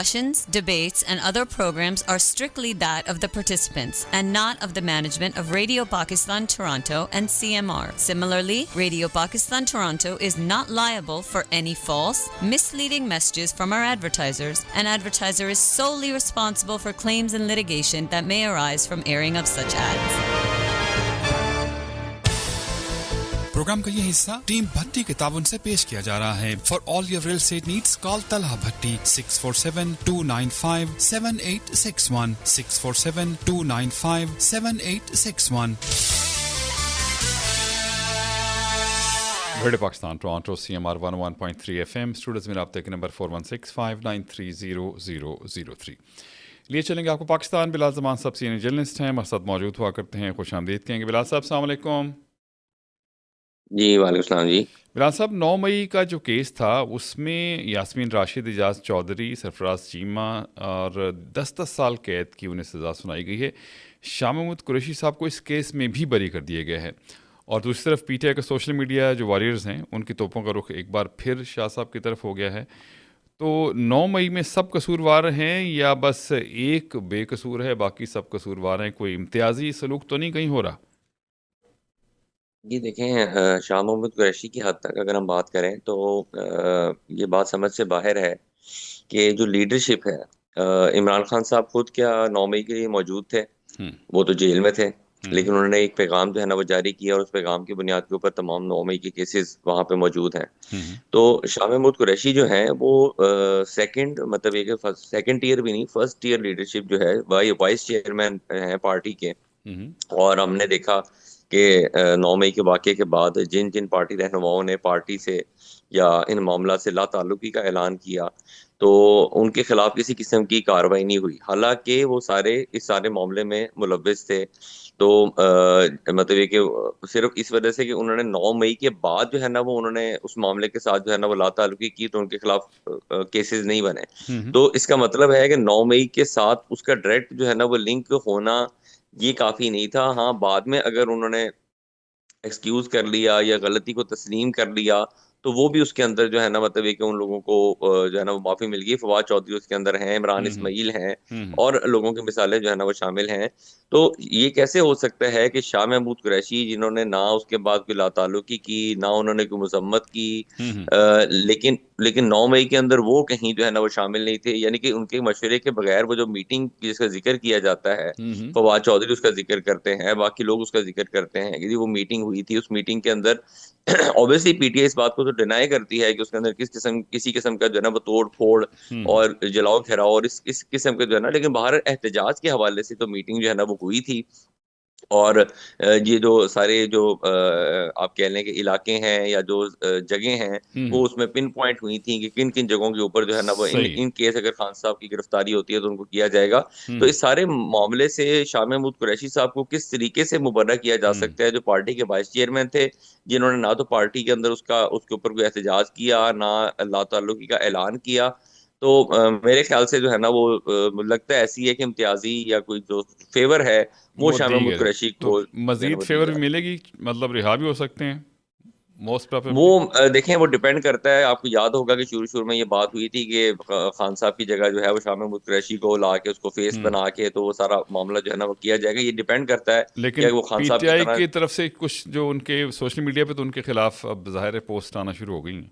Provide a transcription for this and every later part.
Discussions, debates, and other programs are strictly that of the participants and not of the management of Radio Pakistan Toronto and CMR. Similarly, Radio Pakistan Toronto is not liable for any false, misleading messages from our advertisers. An advertiser is solely responsible for claims and litigation that may arise from airing of such ads. Programme का ये हिस्सा team भट्टी के ताबन से पेश किया जा रहा है। For all your real estate needs call Talha Bhatti 647-295-7861 647-295-7861। Radio Pakistan Toronto CMR 101.3 FM studios में रब्ते के नंबर 4165930003 लिए चलेंगे आपको पाकिस्तान। बिलाल ज़मान साहब सीनियर जर्नलिस्ट हैं, हमारे साथ मौजूद हुआ करते हैं। खुश आमदीद कहेंगे बिलाल साहब। अस्सलाम वालेकुम। जी वालेकुम सलाम जी। बिलाल साहब, 9 मई का जो केस था उसमें यास्मीन राशिद, एजाज चौधरी, सरफराज चीमा और 10-10 साल कैद की उन्हें सज़ा सुनाई गई है। शाह महमूद कुरैशी साहब को इस केस में भी बरी कर दिया गया है। और दूसरी तरफ PTI का सोशल मीडिया जो वॉरियर्स हैं उनकी तोपों का रुख एक बार फिर शाह साहब की तरफ हो गया है। तो 9 मई में सब कसूरवार हैं या बस एक बेकसूर है, बाकी सब कसूरवार हैं? कोई इम्तियाजी सलूक तो नहीं कहीं हो रहा? जी देखें, शाह महमूद कुरैशी की हद तक अगर हम बात करें तो ये बात समझ से बाहर है कि जो लीडरशिप है, इमरान खान साहब खुद क्या 9 मई के लिए मौजूद थे? वो तो जेल में थे, लेकिन उन्होंने एक पैगाम जो है ना वो जारी किया और उस पैगाम की बुनियाद के ऊपर तमाम 9 मई के केसेस वहां पे मौजूद हैं। तो शाह महमूद कुरैशी जो है वो सेकंड, मतलब एक सेकंड टीयर भी नहीं, फर्स्ट टीयर लीडरशिप जो है वाइस चेयरमैन है पार्टी के। और हमने देखा कि 9 मई के वाक़े के बाद जिन जिन पार्टी रहनुमाओं ने पार्टी से या इन मामला से लाताल्लुकी का ऐलान किया तो उनके खिलाफ किसी किस्म की कार्रवाई नहीं हुई, हालांकि वो सारे इस सारे मामले में मुलव्विस थे। तो मतलब ये कि सिर्फ इस वजह से कि उन्होंने 9 मई के बाद जो है ना वो उन्होंने उस मामले के साथ जो है ना वो लाताल्लुकी की तो उनके खिलाफ केसेस नहीं बने। तो इसका मतलब है कि 9 मई के साथ उसका डायरेक्ट जो है ना वो लिंक होना ये काफी नहीं था। हाँ, बाद में अगर उन्होंने एक्सक्यूज कर लिया या गलती को तस्लीम कर लिया तो वो भी उसके अंदर जो है ना मतलब ये कि उन लोगों को जो है ना वो माफी मिल गई। फवाद चौधरी उसके अंदर हैं, इमरान इस्माइल हैं और लोगों की मिसालें जो है ना वो शामिल हैं। तो ये कैसे हो सकता है कि शाह महमूद कुरैशी जिन्होंने ना उसके बाद कोई लाताल्लुकी की, ना उन्होंने कोई मजम्मत की, लेकिन 9 मई के अंदर वो कहीं जो है ना वो शामिल नहीं थे, यानी कि उनके मशवरे के बगैर वो जो मीटिंग जिसका जिक्र किया जाता है, फवाद चौधरी उसका जिक्र करते हैं, बाकी लोग उसका जिक्र करते हैं कि वो मीटिंग हुई थी। उस मीटिंग के अंदर ऑब्वियसली PTI इस बात को तो डिनाई करती है कि उसके अंदर किसी किस्म का जो है ना वो तोड़ फोड़ और जलाओ घेराव और इस किस्म के जो है ना, लेकिन बाहर एहतजाज के हवाले से तो मीटिंग जो है ना वो हुई थी। और ये जो सारे जो आप कह लें कि इलाके हैं या जो जगह हैं वो उसमें पिन पॉइंट हुई थी कि किन किन जगहों के ऊपर जो है ना वो इन केस अगर खान साहब की गिरफ्तारी होती है तो उनको किया जाएगा। तो इस सारे मामले से शाह महमूद कुरैशी साहब को किस तरीके से मुबर्रा किया जा सकता है, जो पार्टी के वाइस चेयरमैन थे, जिन्होंने ना तो पार्टी के अंदर उसके ऊपर कोई एहतजाज किया, ना लाताल्लुकी का ऐलान किया। तो मेरे ख्याल से जो है ना वो लगता है ऐसी है कि इम्तियाजी या कोई जो फेवर है वो शाह महमूद कुरैशी तो को मजीद फेवर भी मिलेगी, मतलब रिहा भी हो सकते हैं मोस्ट वो देखें, वो डिपेंड करता है। आपको याद होगा कि शुरू में ये बात हुई थी कि खान साहब की जगह जो है वो शाह महमूद कुरैशी को ला के उसको फेस बना के तो वो सारा मामला जो है ना वो किया जाएगा। ये डिपेंड करता है लेकिन कि वो खान साहब PTI की तरफ से कुछ जो उनके सोशल मीडिया पे तो उनके खिलाफ अब जाहिर पोस्ट आना शुरू हो गई हैं।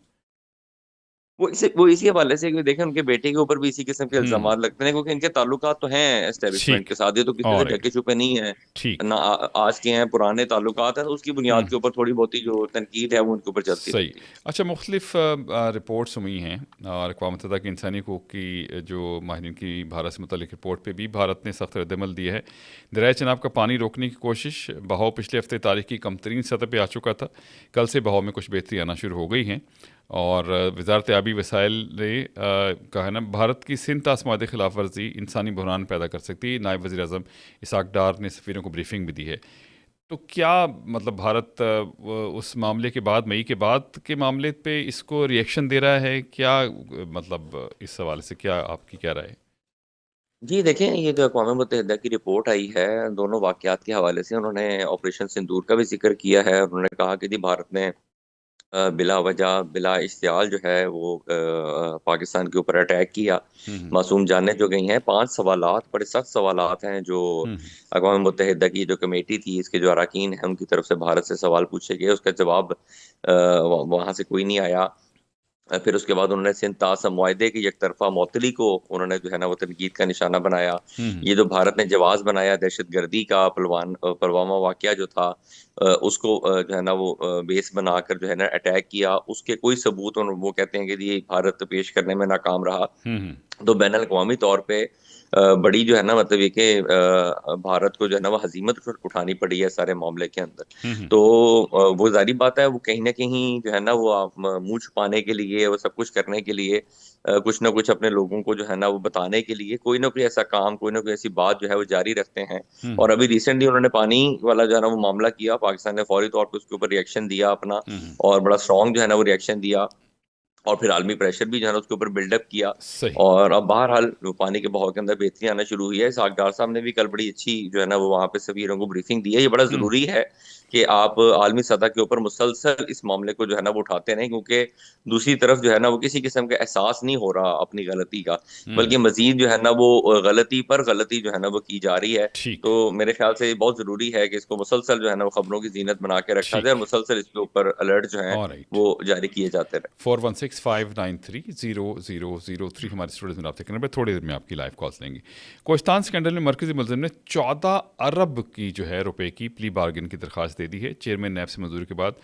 वो इसी हवाले से कि देखें उनके बेटे के ऊपर भी इसी किस्म के इल्जामात लगते हैं, क्योंकि इनके ताल्लुकात तो हैं एस्टेब्लिशमेंट ठीक, के साथ, ये तो किसी से ऑलराइट, ढके छुपे नहीं है ठीक, ना, आज के हैं, पुराने ताल्लुकात हैं। तो उसकी बुनियाद के ऊपर थोड़ी बहुत ही जो तनकीद है वो उनके ऊपर चलती सही। रहती है। अच्छा, मुख्तलिफ रिपोर्ट्स हुई हैं और अक़वाम मुत्तहिदा की इंसानी हकूक़ की जो माहिरीन की भारत से मुतल्लिक़ रिपोर्ट पे भी भारत ने सख्त रद्दअमल दिया है। दरियाए चनाब का पानी रोकने की कोशिश, बहाव पिछले हफ्ते तारीख की कमतरीन सतह पे आ चुका था, कल से बहाव में कुछ बेहतरी आना शुरू हो गई हैं। और वज़ारत आबी वसाइल ने कहा है ना, भारत की सिंध आसमादी खिलाफ वर्जी इंसानी बहरान पैदा कर सकती है। नायब वज़ीर आज़म इसाक डार ने सफ़ीरों को ब्रीफिंग भी दी है। तो क्या मतलब भारत उस मामले के बाद, मई के बाद के मामले पे इसको रिएक्शन दे रहा है क्या? मतलब इस हवाले से क्या आपकी क्या राय है? जी देखें, ये जो अक़वाम मुत्तहिदा की रिपोर्ट आई है दोनों वाक़यात के हवाले से, उन्होंने ऑपरेशन सिंदूर का भी जिक्र किया है। उन्होंने कहा कि जी भारत ने बिला वजह बिला इश्तियाल जो है वो पाकिस्तान के ऊपर अटैक किया। हम्म मासूम जानें जो गई हैं, 5 सवालात, बड़े सख्त सवालात हैं जो हम्म अक़वाम मुत्तहिदा की जो कमेटी थी, इसके जो अरकान हैं, उनकी तरफ से भारत से सवाल पूछे गए, उसका जवाब वहां से कोई नहीं आया। फिर उसके बाद उन्होंने सिंध तासम मुआहदे की एकतरफा मअतली को उन्होंने जो है ना वो तनकीद का निशाना बनाया। हम्म ये जो भारत ने जवाब बनाया दहशतगर्दी का, पुलवामा वाकया जो था, उसको जो है ना वो बेस बनाकर जो है ना अटैक किया, उसके कोई सबूत वो कहते हैं कि ये भारत पेश करने में नाकाम रहा। हम्म तो बैन अवी तौर पे बड़ी जो है ना मतलब ये कि भारत को जो है ना वो हजीमत उठानी पड़ी है सारे मामले के अंदर। हम्म तो वो जारी बात है, वो कहीं ना कहीं जो है ना वो आप मुंह छुपाने के लिए, वो सब कुछ करने के लिए, कुछ ना कुछ अपने लोगों को जो है ना वो बताने के लिए कोई ना कोई ऐसा काम, कोई ना कोई ऐसी बात जो है वो जारी रखते हैं। हम्म और अभी रिसेंटली उन्होंने पानी वाला जो है ना वो मामला किया, पाकिस्तान ने फौरी तौर पर उसके ऊपर रिएक्शन दिया अपना, हम्म और बड़ा स्ट्रांग जो है ना वो रिएक्शन दिया, और फिर आलमी प्रेशर भी जो है ना उसके ऊपर बिल्डअप किया। सही और अब बहरहाल वो पानी के बहाव के अंदर बेहतरी आना शुरू हुई है। इसहाक डार साहब ने भी कल बड़ी अच्छी जो है ना वो वहाँ पे सफीरों को ब्रीफिंग दी है। ये बड़ा हम्म जरूरी है कि आप आलमी सतह के ऊपर मुसलसल इस मामले को जो है ना वो उठाते रहें, क्योंकि दूसरी तरफ जो है ना वो किसी किस्म का एहसास नहीं हो रहा अपनी गलती का, बल्कि हम्म मजीद जो है ना वो गलती पर गलती जो है ना वो की जा रही है। ठीक तो मेरे ख्याल से ये बहुत जरूरी है कि इसको मुसलसल जो है ना वो खबरों की जीनत बना के रखा जाए, और ठीक मुसलसल इसके ऊपर अलर्ट जो है ऑलराइट वो जारी किए जाते रहे। 4165930003 हमारे स्टूडियोज में रब्ते करने पर थोड़ी देर में आपकी लाइव कॉल्स लेंगे। कोहिस्तान स्कैंडल में मरकजी मुलजिम ने 14 अरब की जो है रुपए की प्ली बार्गेन की दरख्वास्त दे दी है। चेयरमैन नैब से मंजूरी के बाद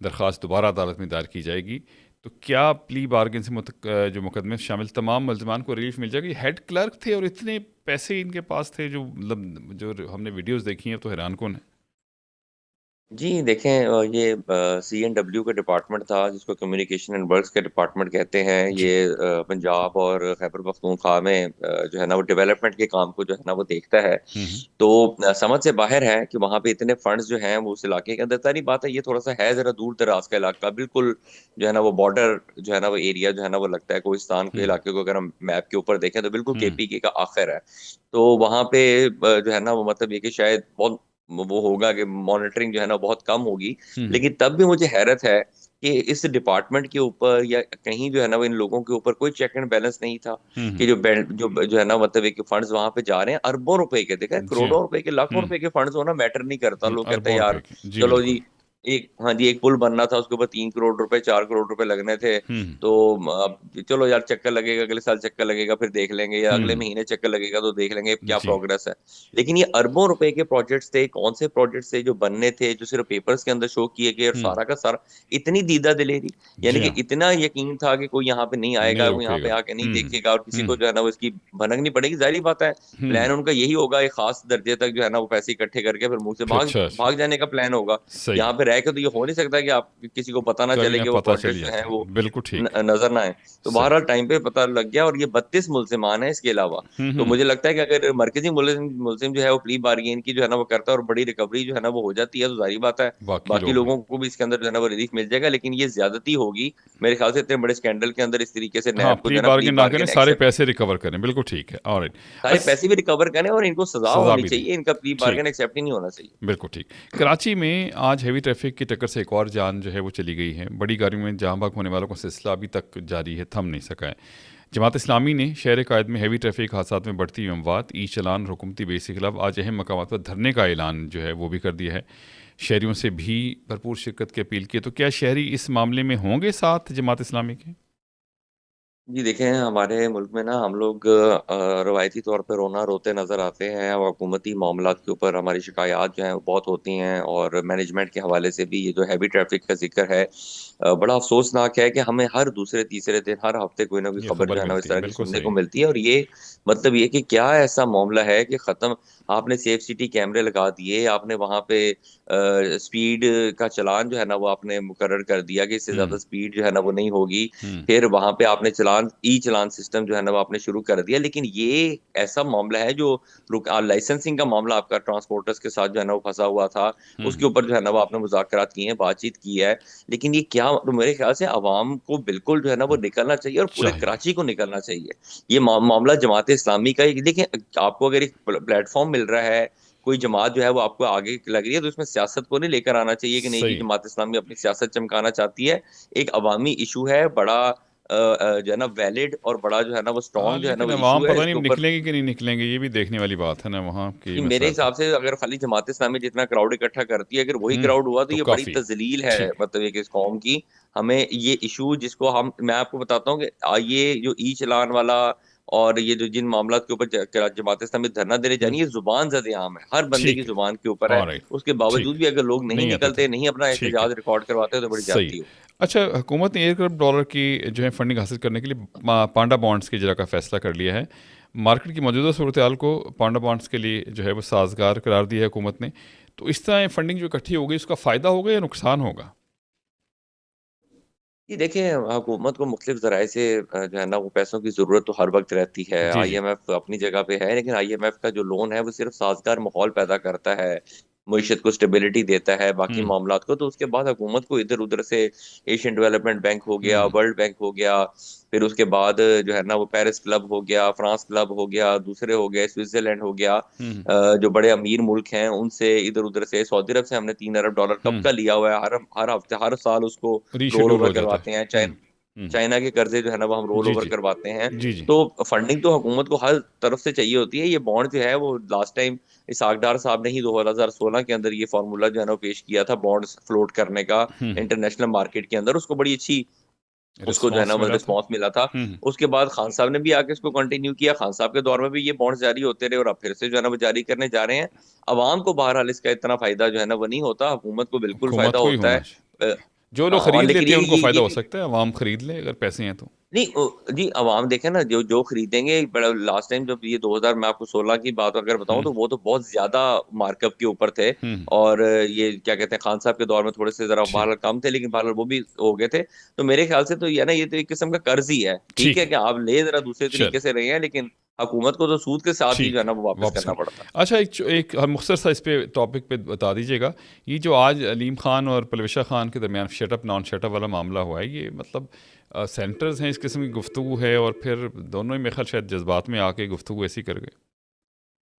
दरख्वास्त दोबारा अदालत में दायर की जाएगी। तो क्या प्ली बार्गेन से जो मुकदमे में शामिल तमाम मुलजमान को रिलीफ मिल जाएगी? हेड क्लर्क थे और इतने पैसे इनके पास थे, जो मतलब जो हमने वीडियोस देखी हैं तो हैरान कौन है। जी देखें, ये CNW का डिपार्टमेंट था, जिसको कम्युनिकेशन एंड वर्क्स का डिपार्टमेंट कहते हैं। जी ये पंजाब और खैबर पख्तूनख्वा में जो है ना वो डेवलपमेंट के काम को जो है ना वो देखता है। हम्म तो समझ से बाहर है कि वहाँ पे इतने फंड्स जो हैं वो उस इलाके के अंदर, सारी बात है, ये थोड़ा सा है जरा दूर दराज का इलाका, बिल्कुल जो है ना वो बॉर्डर जो है ना वो एरिया जो है ना वो लगता है कोहिस्तान के हम्म इलाके को, अगर हम मैप के ऊपर देखें तो बिल्कुल हम्म KPK का आखिर है। तो वहाँ पे जो है ना वो मतलब ये कि शायद बहुत वो होगा कि मॉनिटरिंग जो है ना बहुत कम होगी। हम्म लेकिन तब भी मुझे हैरत है कि इस डिपार्टमेंट के ऊपर या कहीं जो है ना वो इन लोगों के ऊपर कोई चेक एंड बैलेंस नहीं था, कि हम्म जो है ना मतलब एक फंड्स वहां पे जा रहे हैं अरबों रुपए के, देखा है, जी हाँ करोड़ों रुपए के, लाखों हम्म रुपए के फंड्स होना मैटर नहीं करता। लोग कहते हैं अरबों रुपए यार की जी चलो बिल्कुल जी, एक, हाँ जी, एक पुल बनना था, उसके ऊपर 3 करोड़ रुपए 4 करोड़ रुपए लगने थे। हम्म तो अब चलो यार, चक्कर लगेगा, अगले साल चक्कर लगेगा, फिर देख लेंगे, या अगले हम्म महीने चक्कर लगेगा तो देख लेंगे क्या जी प्रोग्रेस है। लेकिन ये अरबों रुपए के प्रोजेक्ट्स थे, कौन से प्रोजेक्ट्स थे जो बनने थे, जो सिर्फ पेपर्स के अंदर शो किए गए, और हम्म सारा का सारा इतनी दीदा दिलेरी, यानी जी कि हाँ इतना यकीन था कि कोई यहाँ पे नहीं नहीं आएगा, वो यहाँ रुकेगा पे आके नहीं हम्म देखेगा, और किसी को हम्म जो है ना वो इसकी भनक नहीं पड़ेगी। जाहिर बात है, हम्म प्लान उनका यही होगा, एक खास दर्जे तक जो है ना वो पैसे इकट्ठे करके फिर मुंह से फिर भाग अच्छा अच्छा भाग जाने का प्लान होगा। सही यहाँ पे रह के तो ये हो नहीं सकता कि आप किसी को पता ना कभी चले ना कि वो पता चली प्रोजेक्ट जो है जाता वो है बिल्कुल ठीक नजर ना आए। तो सही बहरहाल टाइम पे पता लग गया, और ये 32 मुल्जिमान है इसके अलावा। तो हम्म मुझे लगता है कि अगर मरकजी मुल्जिम मुल्जिम जो है वो प्ली बार्गेन की जो है ना वो करता है, और बड़ी रिकवरी जो है ना वो हो जाती है, तो जाहिर बात है बाकी बाकी लोग भी लोगों को भी इसके अंदर जो है ना वो रिलीफ मिल जाएगा। लेकिन ये ज्यादती होगी मेरे ख्याल से, इतने बड़े स्कैंडल के अंदर इस तरीके से हाँ नैब को जो प्री है ना प्ली बार्गेन ना करें, बार्गेन सारे एक्सेप्ट, पैसे रिकवर करें बिल्कुल ठीक है ऑलराइट सारे अस पैसे भी रिकवर करें, और इनको सजा सज़ा होनी भी दें चाहिए, इनका प्ली बार्गेन ठीक एक्सेप्ट ही नहीं होना चाहिए। बिल्कुल ठीक। कराची में आज हैवी ट्रैफिक की टक्कर से एक और जान जो है वो चली गई है। बड़ी गाड़ियों में जहाँ भाग होने वालों का सिलसिला अभी तक जारी है, थम नहीं सका है। जमात इस्लामी ने शहर कायद में हैवी ट्रैफिक हादसा में बढ़ती हुई अमवात, ई चलान, हुकूमती बेस के खिलाफ आज अहम मकामात पर धरने का ऐलान जो है वो भी कर दिया है। शहरियों से भी भरपूर शिरकत की अपील की। तो क्या शहरी इस मामले में होंगे साथ जमात इस्लामी के? जी देखें, हमारे मुल्क में ना हम लोग रवायती तौर पर रोना रोते नज़र आते हैं, और हुकूमती मामलात के ऊपर हमारी शिकायत जो हैं वो बहुत होती हैं, और मैनेजमेंट के हवाले से भी ये जो हैवी ट्रैफिक का जिक्र है, बड़ा अफसोसनाक है कि हमें हर दूसरे तीसरे दिन, हर हफ्ते कोई ना कोई ये खबर खबर जो है ना इस मिलती है तरह की बिल्कुल सुनने को सही मिलती है। और ये मतलब ये कि क्या ऐसा मामला है कि ख़त्म, आपने सेफ सिटी कैमरे लगा दिए, आपने वहाँ पे स्पीड का चलान जो है ना वो आपने मुकर्रर कर दिया कि इससे ज़्यादा हम्म स्पीड जो है ना वो नहीं होगी, हम्म फिर वहां पे आपने ई चलान सिस्टम जो है ना वो आपने शुरू कर दिया। लेकिन ये ऐसा मामला है जो लाइसेंसिंग का मामला आपका ट्रांसपोर्टर्स के साथ जो है ना वो फंसा हुआ था, उसके हम्म ऊपर जो है ना वो आपने मुज़ाकरात किए हैं, बातचीत की है। लेकिन ये क्या, तो मेरे ख्याल से अवाम को बिल्कुल जो है ना वो निकलना चाहिए, और पूरे चाहिए कराची को निकलना चाहिए। ये मामला जमात इस्लामी का ही, देखिए आपको अगर एक प्लेटफॉर्म मिल रहा है कोई जमात जो है वो आपको आगे लग रही है, तो इसमें सियासत को नहीं लेकर आना चाहिए कि नहीं जी सही। जमात इस्लामी अपनी सियासत चमकाना चाहती है। एक अवामी इशू है बड़ा, जो है ना वैलिड और बड़ा जो है ना वो स्ट्रॉन्ग जो है ना लेकिन वो अवाम इशू है, पता नहीं इसके ऊपर निकलेंगे कि नहीं निकलेंगे, ये भी देखने वाली बात है ना वहाँ की कि मेरे मसाइल पे। हिसाब से अगर खाली जमात इस्लामी जितना क्राउड इकट्ठा करती है, अगर वही क्राउड हुआ तो तो ये बड़ी काफ़ी। तजलील है, ठीक। मतलब एक इस कौम की। हमें ये इशू जिसको हम, मैं आपको बताता हूँ कि ये जो ई चलान वाला और ये जो जिन मामला के ऊपर जमात इस्लामी धरना देने हुँ, जानी है, जुबान ज़द-ए-आम है, हर बंदे की ठीक है। जुबान के ऊपर है। ऑलराइट। उसके ठीक। बावजूद भी अगर लोग नहीं नहीं आता तो निकलते, नहीं अपना ठीक है। एहतजाज रिकॉर्ड करवाते तो बड़ी सही। ज्यादती हो। अच्छा, हुकूमत ने $1 अरब की जो है फंडिंग हासिल करने के लिए पांडा बॉन्ड्स की इजरा का फैसला कर लिया है। मार्केट की मौजूदा सूरत हाल को पांडा बॉन्ड्स के लिए जो है वो साजगार करार दिया है हुकूमत ने। तो इस तरह फंडिंग जो इकट्ठी हो गई उसका फ़ायदा होगा या नुकसान होगा? जी देखिए, हुकूमत को मुख्तलिफ ज़राए से जो है ना वो पैसों की ज़रूरत तो हर वक़्त रहती है। जी, जी। आईएमएफ अपनी जगह पे है, लेकिन आईएमएफ का जो लोन है वो सिर्फ़ साज़गार माहौल पैदा करता है, मईशत को स्टेबिलिटी देता है, बाकी हुँ, मामलात को। तो उसके बाद हुकूमत को इधर-उधर से एशियन डेवलपमेंट बैंक हो गया, हुँ, वर्ल्ड बैंक हो गया, फिर उसके बाद जो है ना वो पेरिस क्लब हो गया, फ्रांस क्लब हो गया, दूसरे हो गए, स्विट्ज़रलैंड हो गया। हुँ, जो बड़े अमीर मुल्क हैं उनसे इधर-उधर से, सऊदी अरब से हमने $3 अरब कब हुँ। का लिया हुआ है, हर हफ्ते हर साल उसको रोल रीशेड्यूल ओवर हो जाता है। करवाते हैं। हुँ, हुँ। चाइना के कर्जे जो है ना वो हम रोल जी, ओवर जी। करवाते हैं। जी, जी। तो फंडिंग तो हुकूमत को हर तरफ से चाहिए होती है। ये बॉन्ड जो है वो लास्ट टाइम इसहाक डार साहब ने ही 2016 के अंदर ये फ़ॉर्मूला जो है ना वो पेश किया था बॉन्ड्स फ्लोट करने का हुँ, हुँ। इंटरनेशनल मार्केट के अंदर। उसको बड़ी अच्छी उसको जो है ना रिस्पॉन्स वो मिला था। रिस्पॉन्स मिला था। हुँ, हुँ। उसके बाद खान साहब ने भी आके इसको कंटिन्यू किया। खान साहब के दौर में भी ये बॉन्ड्स जारी होते रहे और अब फिर से जो है ना वो जारी करने जा रहे हैं। अवाम को बहरहाल इसका इतना फ़ायदा जो है ना वो नहीं होता, हुकूमत को बिल्कुल फ़ायदा हुकूमत को ही होता है। होना चाहिए। जो लोग और खरीद लेकिन लेते हैं उनको फ़ायदा ये हो भी सकता है, अवाम खरीद ले अगर पैसे हैं तो। नहीं जी, अवाम देखें ना जो जो खरीदेंगे बड़ा लास्ट टाइम जब ये 2000 मैं आपको 16 की बात अगर बताऊँ हुँ, तो वो तो बहुत ज़्यादा मार्कअप के ऊपर थे। हुँ, हुँ। और ये क्या कहते हैं खान साहब के दौर में थोड़े से ज़रा ठीक, बहरहाल कम थे, लेकिन बहरहाल वो भी हो गए थे। तो मेरे ख़्याल से तो ये है ना ये तो एक किस्म का कर्ज़ ही है। ठीक ठीक है है। कि आप ले ज़रा दूसरे चल तरीके से रहे हैं, लेकिन हुकूमत को तो सूद के साथ ही जो ठीक है है, ना वो वापस वापस करना करना। पड़ता है। अच्छा, एक मुख्तसर सा इस पे टॉपिक पे बता दीजिएगा, ये जो आज अलीम खान और परवेशा खान के दरमियान शटअप नॉन शटअप वाला मामला हुआ है, ये मतलब सेंटर्स हैं इस किस्म की गुफ्तगू है और फिर दोनों ही मेरे ख्याल शायद जज्बात में आके गुफ्तगू ऐसी कर गए।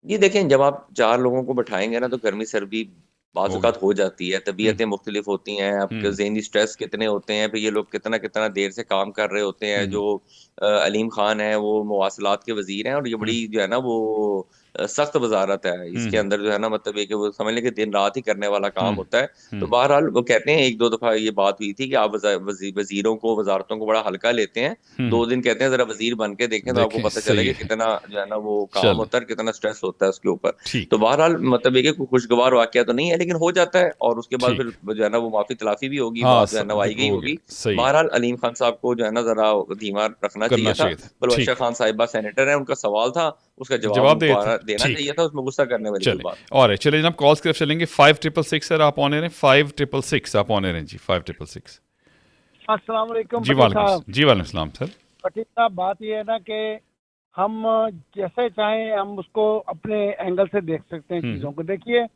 जी देखें, जब आप 4 लोगों को बैठाएँगे ना तो गर्मी-सर्दी होगी। बाज़-औक़ात हो जाती है, हुँ, तबीयतें मुख्तलिफ़ होती हैं, आपके हुँ, ज़हनी स्ट्रेस कितने होते हैं, फिर ये लोग कितना-कितना देर से काम कर रहे होते हैं। हुँ, जो अलीम ख़ान हैं वो मवासलात के वज़ीर हैं और ये हुँ, बड़ी जो है ना वो सख्त वज़ारत है। हुँ, इसके हुँ, अंदर जो है ना मतलब ये कि वो समझ लें कि दिन-रात ही करने वाला काम हुँ, होता है। तो हुँ। बहरहाल वो कहते हैं 1-2 दफ़ा ये बात हुई थी कि आप वज़ीरों को, वज़ारतों को बड़ा हल्का लेते हैं। हुँ, 2 हुँ। दिन कहते हैं ज़रा वज़ीर बन के देखें तो आपको देखें पता सही चलेगा है। कितना जो है ना वो काम चलें, होता है और कितना स्ट्रेस होता है उसके ऊपर। ठीक तो है, बहरहाल मतलब ये है कि कोई खुशगवार वाक़या तो नहीं है, लेकिन हो जाता है और उसके बाद ठीक। फिर जो है ना वो माफ़ी-तलाफ़ी भी होगी, हाँ, बात जो है ना वो आई गई हो होगी। गया, सही है, बहरहाल अलीम खान साहब को जो है ना ज़रा धीमा रखना करना चाहिए था। चाहिए था। बलवाशा ठीक खान साहिबा सेनेटर हैं, उनका सवाल था, उसका है, जवाब जवाब दे उनको देते। देना ठीक चाहिए है, था, उसमें गुस्सा करने वाली कोई चलें। बात और है, चलिए जनाब कॉल्स की तरफ चलेंगे। 5666 सर आप ऑन एयर हैं, 5666 आप ऑन एयर हैं जी, 5666। अस्सलाम वालेकुम जी पटेल वालेकुम साहब। जी वालेकुम सलाम सर। पटेल साहब, बात ये है ना कि हम जैसे चाहें हम उसको अपने एंगल से देख सकते हैं हुँ, चीज़ों को। देखिए,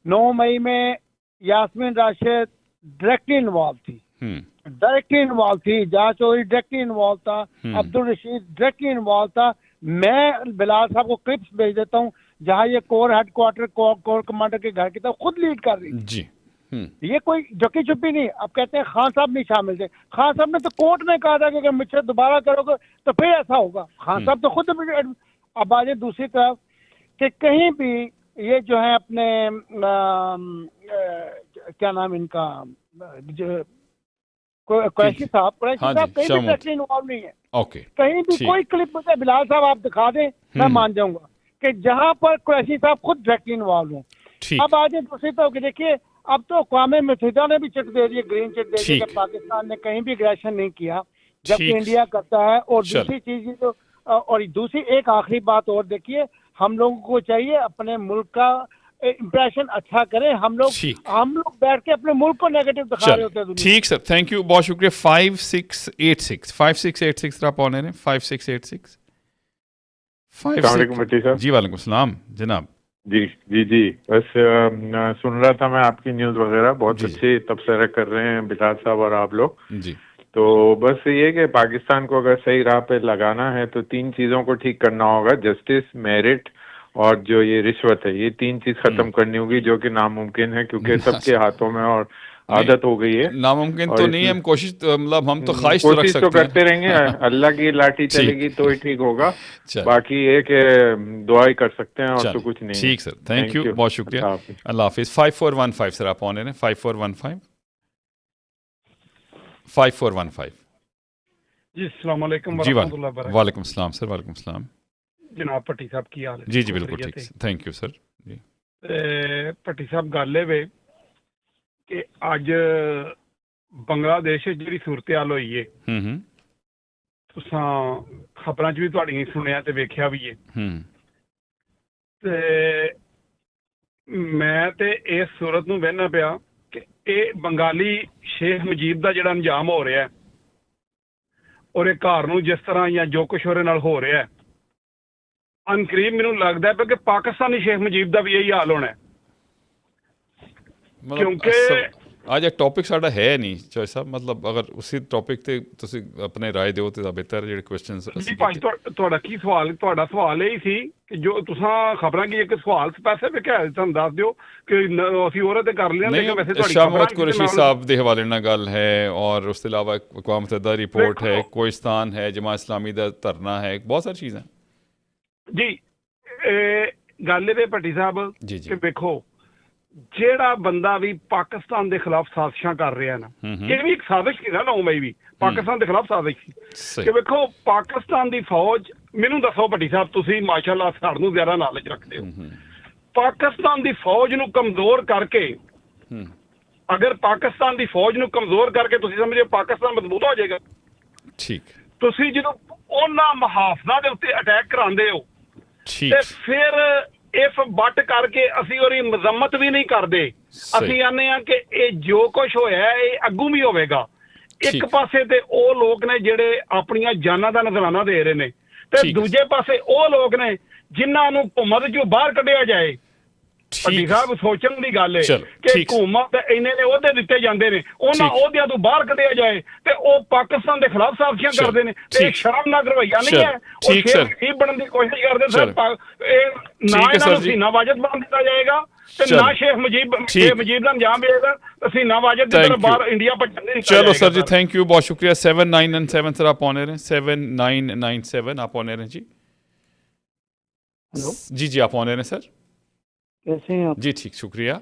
9 मई में यास्मीन राशिद डायरेक्टली इन्वॉल्व थी, हुँ, डायरेक्टली इन्वॉल्व थी। जहाँ चौधरी डायरेक्टली इन्वॉल्व था, हुँ, अब्दुल रशीद डायरेक्टली इन्वॉल्व था। मैं बिलाल साहब को क्लिप्स भेज देता हूँ जहाँ ये कोर हेडक्वार्टर कोर कमांडर के घर की तरफ खुद लीड कर रही थी। जी, हुँ, ये कोई झुकी छुपी नहीं। अब कहते हैं खान साहब नहीं शामिल थे। खान साहब ने तो कोर्ट में कहा था कि अगर मुझसे दोबारा करोगे तो फिर ऐसा होगा। खान हुँ, साहब तो खुद अब आ जाए दूसरी तरफ कि कहीं भी ये जो है अपने क्या नाम इनका जो ठीक कुरैशी है। साहब कुरैशी हाँ साहब जी, कहीं भी शामूद, डायरेक्टली इन्वॉल्व नहीं है। ओके, कहीं भी ठीक। कोई क्लिप मुझे बिलाल साहब आप दिखा दें, मैं हुँ, मान जाऊंगा कि जहां पर कुरैशी साहब खुद डायरेक्टली इन्वॉल्व हूँ। ठीक, अब आज दूसरी तरफ कि देखिए, अब तो अक़वाम मुत्तहिदा ने भी चिट दे दी है, ग्रीन चिट दे दी है ठीक, कि पाकिस्तान ने कहीं भी एग्रेशन नहीं किया, जबकि ठीक, इंडिया करता है। और चलें, दूसरी चीज ये जो और दूसरी एक आखिरी बात और देखिए, हम लोगों को चाहिए अपने मुल्क का इम्प्रेशन अच्छा करें। ठीक। हम लोग बैठ के अपने मुल्क को नेगेटिव दिखा रहे चल होते हैं दुनिया ठीक सर, थैंक यू, बहुत शुक्रिया। 5686 आप ऑन है, 5686 अस्सलाम 56। वालेकुम भट्टी साहब। जी वालेकुम सलाम जनाब। जी जी जी, बस सुन रहा था मैं आपकी न्यूज़ वगैरह, बहुत जी जी अच्छे तबसरा कर रहे हैं बिलाल साहब और आप लोग। जी तो बस ये कि पाकिस्तान को अगर सही राह पे लगाना है तो 3 चीज़ों को ठीक करना होगा: जस्टिस, मेरिट और जो ये रिश्वत है, ये 3 चीज खत्म करनी होगी, जो कि नामुमकिन है क्योंकि सबके हाथों में और आदत हो गई है। नामुमकिन तो नहीं है, हम कोशिश मतलब हम तो ख्वाहिश तो रख कोशिश सकते तो करते रहेंगे। अल्लाह की लाठी चलेगी तो ही ठीक होगा, बाकी ये कि दुआ ही कर सकते हैं और तो कुछ नहीं। ठीक सर, थैंक यू, बहुत शुक्रिया, अल्लाह हाफिज। 5415 सर आप ऑन है, 5415 5415 जी। अस्सलाम वालेकुम जी, वरहमतुल्लाह वबरकातुहू। वालेकुम सलाम सर, वालेकुम सलाम। जनाब भट्टी साहब की हाल है? जी जी बिल्कुल ठीक, थैंक यू सर जी। भट्टी साहब गल ए वे कि अज बंगलादेश जी सूरत हाल हुई है, तुसां खबरां च भी तुहाड़ियां सुनिया ते वेख्या भी है। ते मैं ते इस सूरत नूं वेखना पिया कि ये बंगाली शेख मुजीब दा जिहड़ा अंजाम हो रहा है और ये घर नूं जिस तरह या जो कुछ ਉਹਦੇ ਨਾਲ हो रहा है, अनकरीब मैनूं लगदा है कि पाकिस्तानी शेख मुजीब दा भी यही हाल होना है। क्योंकि आज एक टॉपिक साडा है नहीं चौधरी साहब, मतलब अगर उसी टॉपिक ते तुसीं अपने राय दिओ ते बेहतर ਜਿਹੜੇ क्वेश्चंस जी भाई ਤੁਹਾਡਾ ਕੀ ਸਵਾਲ? ਤੁਹਾਡਾ ਸਵਾਲ ਇਹ ਸੀ ਕਿ ਜੋ ਤੁਸੀਂ ਖਬਰਾਂ ਕੀ ਇੱਕ ਸਵਾਲ ਸਪੈਸੀਫਿਕ ਹੈ, ਤੁਹਾਨੂੰ ਦੱਸ ਦਿਓ ਕਿ ਅਸੀਂ ਉਹਦੇ ਤੇ ਕਰ ਲਿਆ। लेकिन वैसे ਤੁਹਾਡੀ ਸ਼ਾਮਤ ਕੁਰੈਸ਼ੀ ਸਾਹਿਬ ਦੇ ਹਵਾਲੇ ਨਾਲ ਗੱਲ ਹੈ और उसके अलावा अक़वाम मुत्तहिदा रिपोर्ट है, कोहिस्तान है, जमात इस्लामी ਦਾ ਧਰਨਾ है, बहुत सारी चीज़ें जी। गल ये भट्टी साहब जी कि देखो ਜਿਹੜਾ ਬੰਦਾ ਵੀ ਪਾਕਿਸਤਾਨ ਦੇ ਖਿਲਾਫ ਸਾਜ਼ਿਸ਼ਾਂ ਕਰ ਰਿਹਾ ਨਾ, ਇਹ ਵੀ ਇੱਕ ਸਾਜ਼ਿਸ਼ ਸੀ ਨਾ, ਨੌਮਈ ਵੀ ਪਾਕਿਸਤਾਨ ਦੇ ਖਿਲਾਫ ਸਾਜ਼ਿਸ਼ ਸੀ ਕਿ ਵੇਖੋ ਪਾਕਿਸਤਾਨ ਦੀ ਫੌਜ, ਮੈਨੂੰ ਦੱਸੋ ਭੱਟੀ ਸਾਹਿਬ ਤੁਸੀਂ ਮਾਸ਼ਾਅੱਲਾ ਸਾਨੂੰ ਜ਼ਿਆਦਾ ਨੌਲੇਜ ਰੱਖਦੇ ਹੋ, ਪਾਕਿਸਤਾਨ ਦੀ ਫੌਜ ਨੂੰ ਕਮਜ਼ੋਰ ਕਰਕੇ, ਅਗਰ ਪਾਕਿਸਤਾਨ ਦੀ ਫੌਜ ਨੂੰ ਕਮਜ਼ੋਰ ਕਰਕੇ ਤੁਸੀਂ ਸਮਝੋ ਪਾਕਿਸਤਾਨ ਮਜ਼ਬੂਤ ਹੋ ਜਾਏਗਾ। ਠੀਕ, ਤੁਸੀਂ ਜਦੋਂ ਉਹਨਾਂ ਮੁਹਾਫਜ਼ਾਂ ਦੇ ਉੱਤੇ ਅਟੈਕ ਕਰਾਉਂਦੇ ਹੋ ਤੇ ਫਿਰ इफ बट करके असी ओदी मजम्मत भी नहीं करते, असी आने कि ये जो कुछ होया ये अगू भी होगा। एक पासे ते ओ लोग ने जिहड़े अपनियां जानां दा नजराना दे रहे ने ते दूजे पासे ओ लोग ने जिन्हां नूं हुकूमत चों बाहर कढिया जाए। ਭੱਟੀ ਸਾਹਿਬ ਸੋਚਣ ਦੀ ਗੱਲ ਹੈ ਕਿ हुकूमत इन्ने ने ਉਹਦੇ ਦਿੱਤੇ ਜਾਂਦੇ ਨੇ, ਉਹਨਾਂ ਅਹੁਦਿਆਂ ਤੋਂ ਬਾਹਰ ਕੱਢਿਆ ਜਾਏ ਤੇ ਉਹ ਪਾਕਿਸਤਾਨ ਦੇ ਖਿਲਾਫ ਸਾਜ਼ਿਸ਼ਾਂ ਕਰਦੇ ਨੇ ਤੇ ਇਹ ਸ਼ਰਮਨਾਕ ਰਵੱਈਆ ਨਹੀਂ ਹੈ। ਉਹ ਸ਼ੇਖ ਬਣਨ ਦੀ ਕੋਸ਼ਿਸ਼ ਕਰਦੇ ਸਰ, ਇਹ ਨਾ ਇਹਨਾਂ ਨੂੰ ਸੀਨਾ ਵਾਜਦ ਬਣਾ ਦਿੱਤਾ ਜਾਏਗਾ ਤੇ ਨਾ ਸ਼ੇਖ ਮੁਜੀਬ ਦਾ ਅੰਜਾਮ ਮਿਲੇਗਾ, ਸੀਨਾ ਵਾਜਦ ਦੀ ਤਰਫ ਬਾਹਰ ਇੰਡੀਆ ਭੱਜਣ ਦੀ। चलो सर जी, थैंक यू, बहुत शुक्रिया। 7997 सर आप ऑन एयर हैं, 7997 आप ऑन एयर हैं जी। जी जी आप ऑन एयर हैं सर, कैसे हैं आप? जी ठीक, शुक्रिया।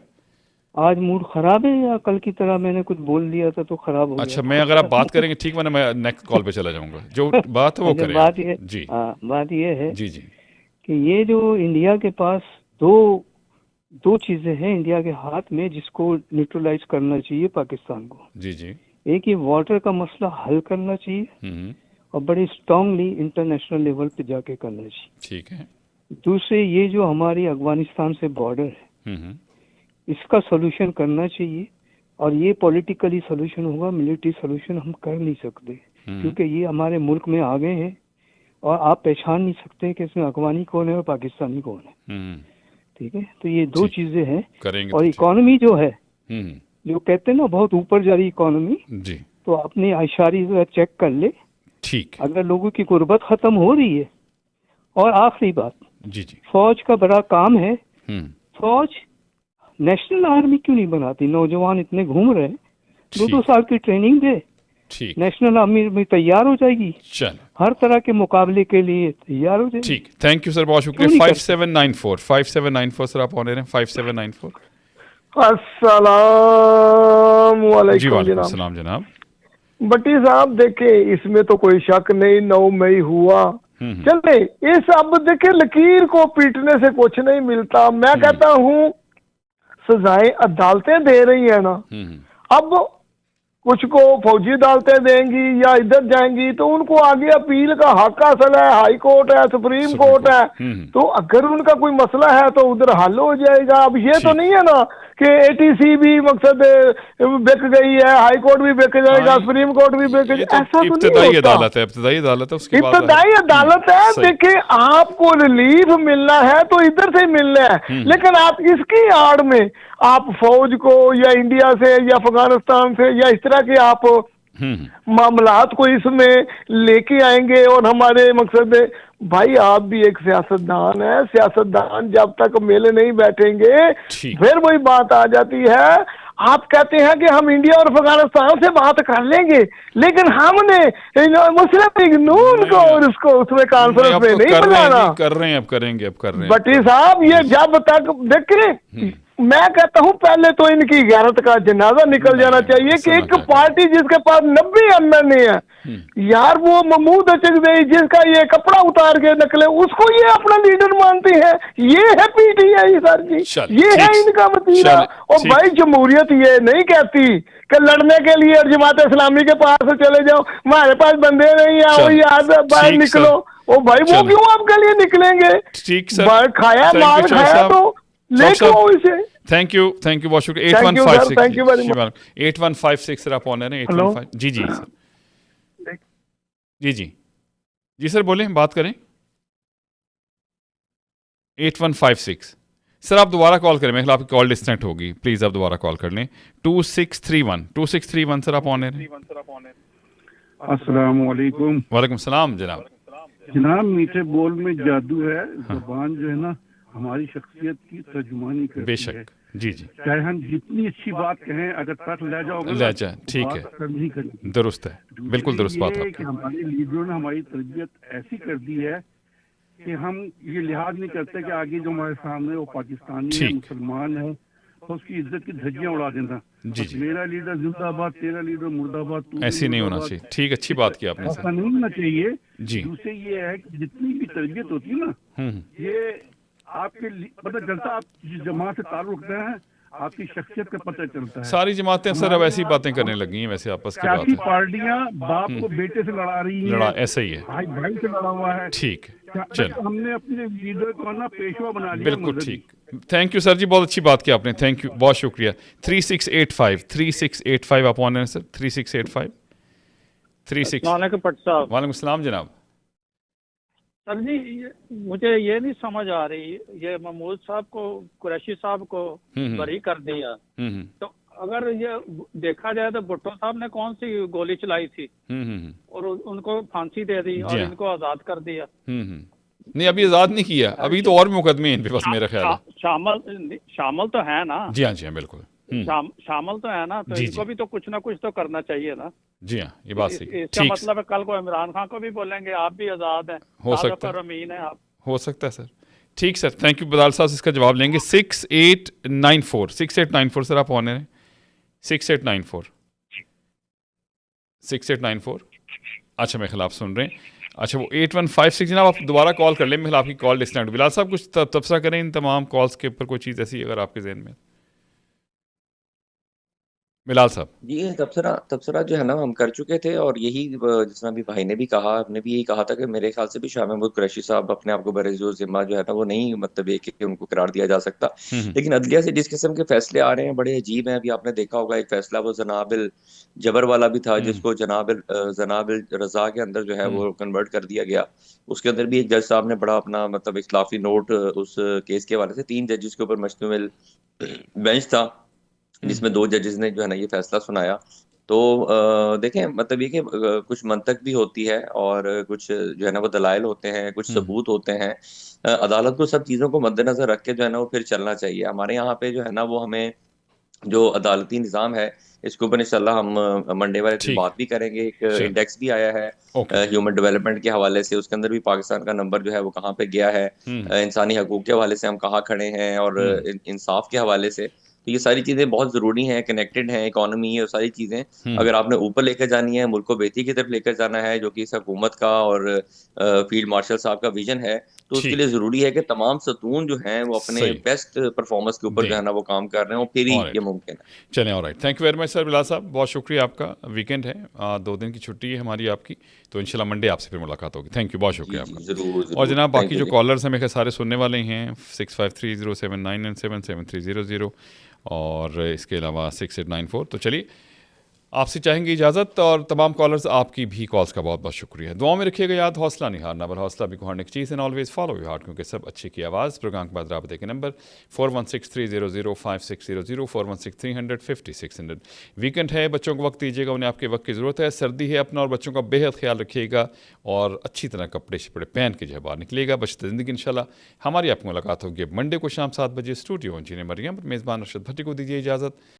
आज मूड खराब है या कल की तरह मैंने कुछ बोल दिया था तो खराब हो गया? अच्छा, मैं अगर आप बात करेंगे ठीक, वरना मैं नेक्स्ट कॉल पे चला जाऊंगा, जो बात है वो करें। बात ये जी, बात ये है जी जी कि ये जो इंडिया के पास दो चीजें हैं इंडिया के हाथ में जिसको न्यूट्रलाइज करना चाहिए पाकिस्तान को। जी जी, एक ये वाटर का मसला हल करना चाहिए और बड़े स्ट्रांगली इंटरनेशनल लेवल पे जाके करना चाहिए। ठीक है। दूसरे ये जो हमारी अफगानिस्तान से बॉर्डर है इसका सोल्यूशन करना चाहिए, और ये पॉलिटिकली सोल्यूशन होगा, मिलिट्री सोल्यूशन हम कर नहीं सकते क्योंकि ये हमारे मुल्क में आ गए हैं और आप पहचान नहीं सकते कि इसमें अफगानी कौन है और पाकिस्तानी कौन है। ठीक है, तो ये दो चीजें हैं। और इकोनॉमी जो है, जो कहते हैं ना बहुत ऊपर जा रही इकोनॉमी, तो अपनी आशारी चेक कर ले। ठीक, अगर लोगों की गुर्बत खत्म हो रही है। और आखिरी बात, जी जी, फौज का बड़ा काम है, फौज नेशनल आर्मी क्यों नहीं बनाती? नौजवान इतने घूम रहे हैं, 2-2 साल की ट्रेनिंग दे, नेशनल आर्मी में तैयार हो जाएगी, हर तरह के मुकाबले के लिए तैयार हो जाएगी। ठीक, थैंक यू सर, बहुत शुक्रिया। 5794 सर आप ऑन एयर हैं, 5794। अस्सलाम वालेकुम जनाब। भट्टी साहब देखे, इसमें तो कोई शक नहीं, 9 मई हुआ, चले इस अब देखे लकीर को पीटने से कुछ नहीं मिलता। मैं कहता हूँ सजाएं अदालतें दे रही है ना, अब कुछ को फौजी अदालतें देंगी या इधर जाएंगी तो उनको आगे अपील का हक हासिल है, हाई कोर्ट है, सुप्रीम कोर्ट है, तो अगर उनका कोई मसला है तो उधर हल हो जाएगा। अब ये तो नहीं है ना कि ATC भी मकसद बिक गई है, हाई कोर्ट भी बिक जाएगा, सुप्रीम कोर्ट भी बिक जाएगा, ऐसा तो नहीं होता। इब्तिदाई अदालत है, इब्तिदाई अदालत है। देखिए, आपको रिलीफ मिलना है तो इधर से मिलना है, लेकिन आप इसकी आड़ में आप फौज को या इंडिया से या अफगानिस्तान से या इस तरह के आप मामलात को इसमें लेके आएंगे और हमारे मकसद है। भाई आप भी एक सियासतदान है, सियासतदान जब तक मेले नहीं बैठेंगे फिर वही बात आ जाती है। आप कहते हैं कि हम इंडिया और अफगानिस्तान से बात कर लेंगे, लेकिन हमने मुस्लिम लीग नून को और उसको उसमें कॉन्फ्रेंस में नहीं बुलाना। कर रहे हैं, अब करेंगे। भट्टी साहब ये जब तक देखें, मैं कहता हूं पहले तो इनकी गैरत का जनाजा निकल जाना चाहिए कि एक पार्टी जिसके पास 90 एमएलए है यार, वो महमूद अचकज़ई जिसका ये कपड़ा उतार के निकले उसको ये अपना लीडर मानते हैं। ये है पीटीआई सर जी, ये है इनका वतीरा। और भाई जमहूरियत ये नहीं कहती कि लड़ने के लिए और जमात इस्लामी के पास चले जाओ, हमारे पास बंदे नहीं है, वो याद बाहर निकलो। ओ भाई वो क्यों आपके लिए निकलेंगे? ठीक सर, खाया माल खाया तो लेको इसे। थैंक यू बहुत शुक्रिया। 8156 thank you very much. 8156 sir आप ऑन है ना? 815 जी सर, जी सर बोलें, बात करें। 8156 सर आप दोबारा कॉल करें, मेरे आपकी कॉल डिस्कनेक्ट होगी, प्लीज आप दोबारा कॉल कर लें। 2631 सर आप ऑन है। अस्सलाम वालेकुम। वालेकुम सलाम जनाब मीठे बोल में जादू है। ज़बान जो है ना हमारी शख्सियत की तर्जुमानी करती है। बेशक जी चाहे हम जितनी अच्छी बात कहें, अगर तक लहजा ठीक है, दुरुस्त है, बिल्कुल दुरुस्त बात है। हमारे लीडरों ने हमारी तरबियत ऐसी कर दी है कि हम ये लिहाज नहीं करते कि आगे जो हमारे सामने वो पाकिस्तानी है, मुसलमान है, तो उसकी इज्जत की धज्जियां उड़ा देना। मेरा लीडर जिंदाबाद, तेरा लीडर मुर्दाबाद, ऐसी नहीं होना चाहिए। ठीक, अच्छी बात की आपने। ऐसा नहीं होना चाहिए जी। दूसरे ये है कि जितनी भी तरबियत होती है ना, ये आपके मतलब जनता आप जिस जमात से ताल्लुक रखते हैं आपकी शख्सियत का पता चलता है। सारी जमातें सर अब ऐसी बातें करने लगी हैं वैसे आपस की बात है। पार्टियां बाप को बेटे से लड़ा रही हैं, ऐसा ही है, भाई से लड़ा हुआ है। ठीक, चलो हमने अपने लीडर को ना पेशवा बना लिया। बिल्कुल ठीक, थैंक यू सर जी, बहुत अच्छी बात की आपने, थैंक यू, बहुत शुक्रिया। 3685 आप ऑन है सर? 3685 वालेकुम सलाम जनाब। सर जी मुझे ये नहीं समझ आ रही, ये महमूद साहब को, कुरैशी साहब को बरी कर दिया, तो अगर ये देखा जाए तो भुट्टो साहब ने कौन सी गोली चलाई थी और उनको फांसी दे दी और इनको आजाद कर दिया। नहीं अभी आजाद नहीं किया, अभी तो और मुकदमे इन पे बस मेरा ख्याल है। शामिल तो है ना? जी हाँ बिल्कुल शामिल तो है ना, तो इनको भी तो कुछ ना कुछ तो करना चाहिए ना। जी हाँ ये बात सही। इसका मतलब है कल को इमरान खान को भी बोलेंगे आप भी आजाद हैं, हो सकता है, अमीन है आप, हो सकता है सर। ठीक सर, थैंक यू बदाल साहब, इसका जवाब लेंगे। 6894 सर आप ऑन है। 6894 अच्छा मेरे खिलाफ सुन रहे हैं। अच्छा वो 8156 जनाब आप दोबारा कॉल कर लें, मेरे खिलाफ आपकी कॉल डिस्कनेक्ट। बिलाल साहब कुछ तबसरा करें इन तमाम कॉल्स के ऊपर, कोई चीज़ ऐसी अगर आपके जहन में। बिलाल साहब जी तबसरा जो है ना हम कर चुके थे, और यही जिस तरह भी भाई ने भी कहा, आपने भी यही कहा था कि मेरे ख्याल से भी शाह महमूद कुरैशी साहब अपने आप को बरज़ो ज़िम्मा जो है ना वो नहीं मतलब एक कि उनको करार दिया जा सकता। लेकिन अदलिया से जिस किस्म के फैसले आ रहे हैं बड़े अजीब हैं। अभी आपने देखा होगा एक फैसला वो जनाबिल जबर वाला भी था, जिसको जनाबिल रजा के अंदर जो है वो कन्वर्ट कर दिया गया। उसके अंदर भी एक जज साहब ने बड़ा अपना मतलब इख्तलाफी नोट उस केस के हवाले से, 3 जजेस के ऊपर मुश्तमिल बेंच था जिसमें 2 जजेस ने जो है ना ये फैसला सुनाया। तो देखें मतलब ये कि कुछ मंतक भी होती है और कुछ जो है ना वो दलाइल होते हैं, कुछ सबूत होते हैं। अदालत को सब चीज़ों को मद्देनजर रख के जो है ना वो फिर चलना चाहिए। हमारे यहाँ पे जो है ना वो हमें जो अदालती निज़ाम है इसके ऊपर इंशाल्लाह हम मंडे वाले दिन बात भी करेंगे। एक इंडेक्स भी आया है ह्यूमन डेवलपमेंट के हवाले से, उसके अंदर भी पाकिस्तान का नंबर जो है वो कहाँ पे गया है, इंसानी हकूक के हवाले से हम कहाँ खड़े हैं और इंसाफ के हवाले से। तो ये सारी चीज़ें बहुत ज़रूरी हैं, कनेक्टेड हैं, इकोनॉमी है, सारी चीज़ें अगर आपने ऊपर लेकर जानी है, मुल्क को बेहतरी की तरफ लेकर जाना है, जो कि इस हुकूमत का और फील्ड मार्शल साहब का विजन है, तो उसके लिए ज़रूरी है कि तमाम सतून जो हैं वो अपने बेस्ट परफॉर्मेंस के ऊपर जो है ना वो काम कर रहे हैं, फिर ही ये मुमकिन है। चलें, alright, thank you very much sir. Bilal साहब बहुत शुक्रिया आपका। वीकेंड है, 2 दिन की छुट्टी है हमारी आपकी, तो इंशाल्लाह मंडे आपसे फिर मुलाकात होगी। थैंक यू, बहुत शुक्रिया आपका। और जनाब बाकी जो कॉलर्स हैं मेरे सारे सुनने वाले हैं 653079977300 और इसके अलावा 6894। तो चलिए आपसे चाहेंगे इजाज़त, और तमाम कॉलर्स आपकी भी कॉल्स का बहुत बहुत शुक्रिया। दुआ में रखिएगा याद, हौसला नहीं हारना, बल हौसला भी हारने की चीज़ है। ऑलवेज फॉलो योर हार्ट, क्योंकि सब अच्छे की आवाज़। प्रोग्राम के बाद राबते के नंबर 4163005600, 4163005600। वीकेंड है, बच्चों को वक्त दीजिएगा, उन्हें आपके वक्त की ज़रूरत है। सर्दी है, अपना और बच्चों का बेहद ख्याल रखिएगा, और अच्छी तरह कपड़े शपड़े पहन के जो है बाहर निकलिएगा। बचते ज़िंदगी इंशाल्लाह। हमारी आपकी मुलाकात होगी मंडे को शाम 7 बजे स्टूडियो इंजीनियर मरियम, मेज़बान अरशद भट्टी को दीजिए इजाज़त।